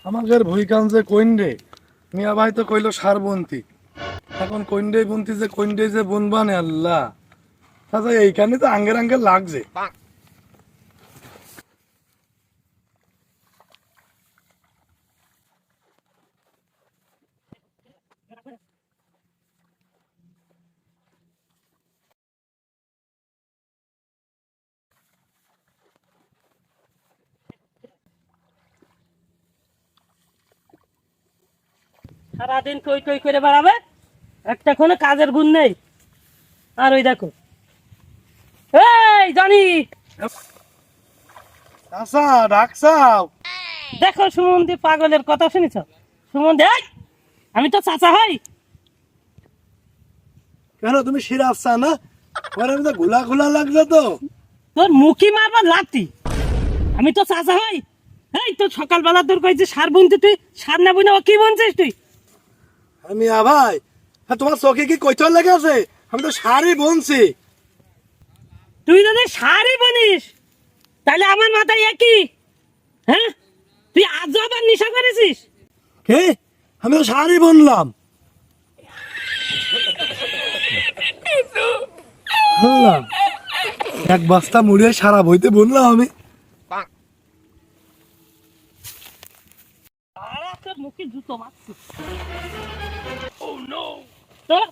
আমাদের ভুইকান যে কইন্ডে মিয়া ভাই তো কইলো সারবন্তি, এখন কইন্ডে বুনতি যে কইন্ডে যে বুনবানে আল্লাহ। আচ্ছা এইখানে তো আঙ্গের আঙ্গের লাগছে। সারাদিন কই কই করে বেড়াবে, একটা কোনো কাজের গুণ নেই। আর ওই দেখো, এই জানি, আচ্ছা ডাকছাও। দেখো সুমন্দি পাগলের কথা শুনেছ? সুমন্দি, এই, আমি তো চাচা হই। কেন তুমি শিরাচ্ছা না? ওর আমি তো ঘোলা ঘোলা লাগছে তো। তোর মুখি মারবার লাতি, আমি তো চাচা হই। এই তো সকালবেলা তোর কইছে সার বুনতে, তুই সার না বুনে ও কি বুনছিস তুই? মিয়া ভাই, হ্যাঁ তোমার চোখে কি কৈতল লেগে আছে? আমি তো শাড়ি বুনছি। তুই যদি সারই বুনিস তাহলে আমার মাথায় একই। হ্যাঁ, তুই আজ আবার নেশা করেছিস? কে? আমি তো শাড়ি বুনলাম। বুনলাম এক বস্তা মুড়িয়ে সারা বইতে বুনলাম আমি। তোর মুখে জুতো মারছি। তোর